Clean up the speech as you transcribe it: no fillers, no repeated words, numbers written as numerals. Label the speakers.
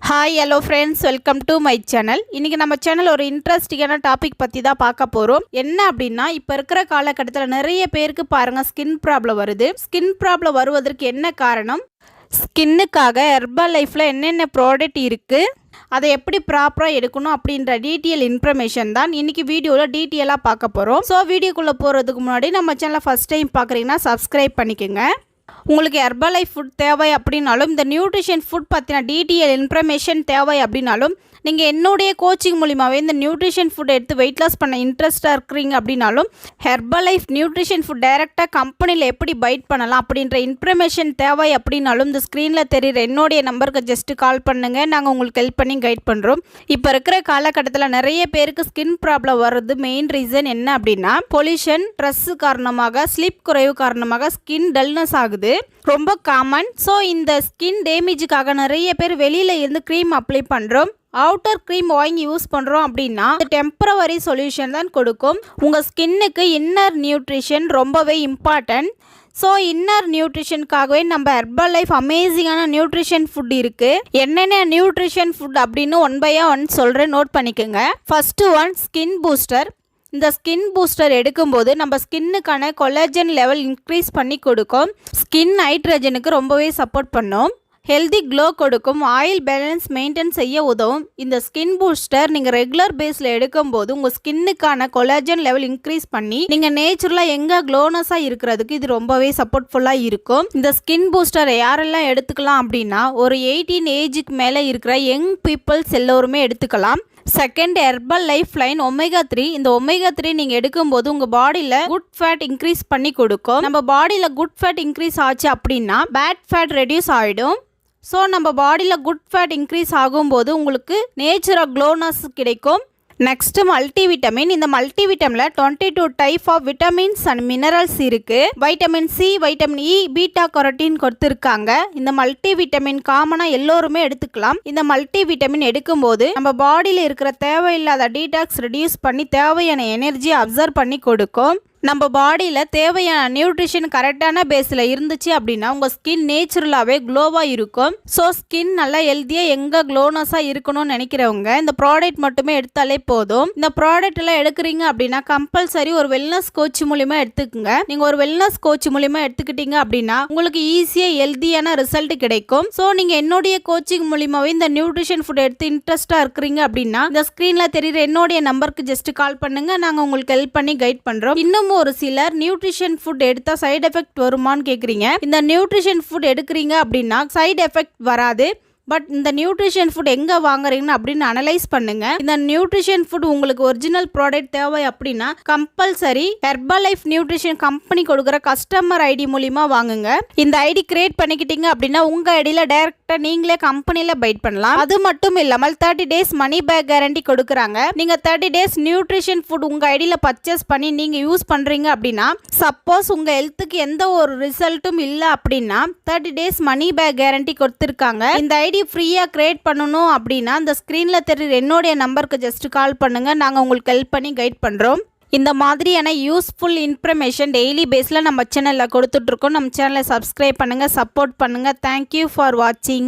Speaker 1: Hi hello friends, welcome to my channel. இன்றைக்கி நம்ம channel ஒரு இன்ட்ரெஸ்டிங்கான டாபிக் பற்றி தான் பார்க்க போகிறோம். என்ன அப்படின்னா, இப்போ இருக்கிற காலகட்டத்தில் நிறைய பேருக்கு பாருங்கள் ஸ்கின் ப்ராப்ளம் வருது. ஸ்கின் ப்ராப்ளம் வருவதற்கு என்ன காரணம், ஸ்கின்னுக்காக ஹெர்பல் லைஃப்பில் என்னென்ன ப்ராடக்ட் இருக்குது, அதை எப்படி ப்ராப்பராக எடுக்கணும் அப்படின்ற டீட்டெயில் இன்ஃபர்மேஷன் தான் இன்றைக்கி வீடியோவில் டீட்டெயிலாக பார்க்க போகிறோம். ஸோ வீடியோக்குள்ளே போகிறதுக்கு முன்னாடி நம்ம சேனலை ஃபஸ்ட் டைம் பார்க்குறீங்கன்னா சப்ஸ்கிரைப் பண்ணிக்கோங்க. உங்களுக்கு ஹெர்பலைஃப் ஃபுட் தேவை அப்படின்னாலும், இந்த நியூட்ரிஷன் ஃபுட் பற்றின டீட்டெயில் இன்ஃபர்மேஷன் தேவை அப்படின்னாலும், நீங்கள் என்னுடைய கோச்சிங் மூலிமாவே இந்த நியூட்ரிஷன் ஃபுட் எடுத்து வெயிட் லாஸ் பண்ண இன்ட்ரெஸ்ட்டாக இருக்கிறீங்க அப்படின்னாலும், ஹெர்பலைஃப் நியூட்ரிஷன் ஃபுட் டைரெக்டாக கம்பெனியில் எப்படி பைட் பண்ணலாம் அப்படின்ற இன்ஃபர்மேஷன் தேவை அப்படின்னாலும், இந்த ஸ்க்ரீனில் தெரியுற என்னுடைய நம்பருக்கு ஜஸ்ட்டு கால் பண்ணுங்கள். நாங்கள் உங்களுக்கு ஹெல்ப் பண்ணி கைட் பண்ணுறோம். இப்போ இருக்கிற காலகட்டத்தில் நிறைய பேருக்கு ஸ்கின் ப்ராப்ளம் வர்றது மெயின் ரீசன் என்ன அப்படின்னா, பொல்யூஷன், ஸ்ட்ரெஸ் காரணமாக, ஸ்லீப் குறைவு காரணமாக ஸ்கின் டல்னஸ் ஆகுது, ரொம்ப காமன். ஸோ இந்த ஸ்கின் டேமேஜுக்காக நிறைய பேர் வெளியில் இருந்து க்ரீம் அப்ளை பண்ணுறோம். அவுட்டர் க்ரீம் வாங்கி யூஸ் பண்ணுறோம் அப்படின்னா டெம்பரவரி சொல்யூஷன் தான் கொடுக்கும். உங்கள் ஸ்கின்னுக்கு இன்னர் நியூட்ரிஷன் ரொம்பவே இம்பார்ட்டன்ட். ஸோ இன்னர் நியூட்ரிஷனுக்காகவே நம்ம ஹெர்பல் லைஃப் அமேசிங்கான நியூட்ரிஷன் ஃபுட் இருக்குது. என்னென்ன நியூட்ரிஷன் ஃபுட் அப்படின்னு ஒன் பை ஒன் சொல்கிறேன், நோட் பண்ணிக்கோங்க. First one skin booster. இந்த ஸ்கின் பூஸ்டர் எடுக்கும்போது நம்ம ஸ்கின்னுக்கான கொலாஜன் லெவல் இன்க்ரீஸ் பண்ணி கொடுக்கும். ஸ்கின் ஹைட்ரஜனுக்கு ரொம்பவே சப்போர்ட் பண்ணும். ஹெல்தி க்ளோ கொடுக்கும். ஆயில் பேலன்ஸ் மெயின்டைன் செய்ய உதவும். இந்த ஸ்கின் பூஸ்டர் நீங்கள் ரெகுலர் பேஸில் எடுக்கும்போது உங்கள் ஸ்கின்னுக்கான கொலாஜன் லெவல் இன்க்ரீஸ் பண்ணி நீங்கள் நேச்சுரலாக எங்கே க்ளோனஸாக இருக்கிறதுக்கு இது ரொம்பவே சப்போர்ட்ஃபுல்லாக இருக்கும். இந்த ஸ்கின் பூஸ்டரை யாரெல்லாம் எடுத்துக்கலாம் அப்படின்னா, ஒரு 18 ஏஜுக்கு மேலே இருக்கிற யங் பீப்புள்ஸ் எல்லோருமே எடுத்துக்கலாம். Second, herbal life line omega 3. இந்த ஒமேகா 3 நீங்கள் எடுக்கும்போது உங்கள் பாடியில் குட் ஃபேட் இன்க்ரீஸ் பண்ணி கொடுக்கும். நம்ம பாடியில் குட் ஃபேட் இன்க்ரீஸ் ஆச்சு அப்படின்னா பேட் ஃபேட் ரெடியூஸ் ஆகிடும். ஸோ நம்ம பாடியில் குட் ஃபேட் இன்க்ரீஸ் ஆகும்போது உங்களுக்கு நேச்சுரல் க்ளோனஸ் கிடைக்கும். Next, multivitamin. இந்த மல்டிவிட்டமினில் 22 type of vitamins and minerals இருக்குது. Vitamin C, vitamin E, beta carotene கொடுத்துருக்காங்க. இந்த மல்டிவிட்டமின் காமனாக எல்லோருமே எடுத்துக்கலாம். இந்த மல்டிவிட்டமின் எடுக்கும்போது நம்ம பாடியில் இருக்கிற தேவையில்லாத டீடாக்ஸ் ரெடியூஸ் பண்ணி தேவையான எனர்ஜியை அப்சர்வ் பண்ணி கொடுக்கும். நம்ம பாடியில் தேவையான நியூட்ரிஷன் கரெக்டான பேஸில் இருந்துச்சு அப்படின்னா உங்கள் ஸ்கின் நேச்சுரலாகவே க்ளோவாக இருக்கும். ஸோ ஸ்கின் நல்லா ஹெல்த்தியாக எங்கே க்ளோனஸாக இருக்கணும்னு நினைக்கிறவங்க இந்த ப்ராடக்ட் மட்டுமே எடுத்தாலே போதும். இந்த ப்ராடக்ட் எல்லாம் எடுக்கிறீங்க அப்படின்னா கம்பல்சரி ஒரு வெல்னஸ் கோச் மூலிமா எடுத்துக்கோங்க. நீங்கள் ஒரு வெல்னஸ் கோச் மூலிமா எடுத்துக்கிட்டீங்க அப்படின்னா உங்களுக்கு ஈஸியாக ஹெல்த்தியான ரிசல்ட் கிடைக்கும். ஸோ நீங்கள் என்னுடைய கோச்சிங் மூலிமாவே இந்த நியூட்ரிஷன் ஃபுட் எடுத்து இன்ட்ரெஸ்ட்டாக இருக்கிறீங்க அப்படின்னா இந்த ஸ்க்ரீனில் தெரியுற என்னுடைய நம்பருக்கு ஜஸ்ட் கால் பண்ணுங்கள். நாங்கள் உங்களுக்கு ஹெல்ப் பண்ணி கைட் பண்ணுறோம். இன்னும் ஒரு சிலர் நியூட்ரிஷன் ஃபுட் எடுத்தா சைடு எஃபெக்ட் வருமான்னு கேட்குறீங்க. இந்த நியூட்ரிஷன் ஃபுட் எடுக்கிறீங்க அப்படின்னா சைடு எஃபெக்ட் வராது. பட் இந்த நியூட்ரிஷன் ஃபுட் எங்கே வாங்குறீங்கன்னு அப்படின்னு அனலைஸ் பண்ணுங்க. இந்த நியூட்ரிஷன் ஃபுட் உங்களுக்கு ஒரிஜினல் ப்ராடக்ட் தேவை அப்படின்னா compulsory herbal life nutrition company கொடுக்குற கஸ்டமர் ஐடி மூலிமா வாங்குங்க. இந்த ஐடி கிரியேட் பண்ணிக்கிட்டீங்க அப்படின்னா உங்கள் ஐடியில் டைரெக்டாக நீங்களே கம்பெனியில் பைட் பண்ணலாம். அது மட்டும் இல்லாமல் 30 days மணி பேக் கேரண்டி கொடுக்குறாங்க. நீங்கள் 30 days நியூட்ரிஷன் ஃபுட் உங்கள் ஐடியில் பர்ச்சேஸ் பண்ணி நீங்கள் யூஸ் பண்ணுறீங்க அப்படின்னா, சப்போஸ் உங்கள் ஹெல்த்துக்கு எந்த ஒரு ரிசல்ட்டும் இல்லை அப்படின்னா 30 days மணி பேக் கேரண்டி கொடுத்துருக்காங்க. இந்த ஐடி ஃப்ரீயாக கிரியேட் பண்ணணும் அப்படின்னா இந்த ஸ்க்ரீனில் தெரியுற என்னுடைய நம்பருக்கு ஜஸ்ட் கால் பண்ணுங்கள். நாங்கள் உங்களுக்கு ஹெல்ப் பண்ணி கைட் பண்ணுறோம். இந்த மாதிரியான யூஸ்ஃபுல் இன்ஃபர்மேஷன் டெய்லி பேஸில் நம்ம சேனலில் கொடுத்துட்ருக்கோம். நம்ம சேனலை சப்ஸ்கிரைப் பண்ணுங்கள், சப்போர்ட் பண்ணுங்கள். தேங்க்யூ ஃபார் வாட்சிங்.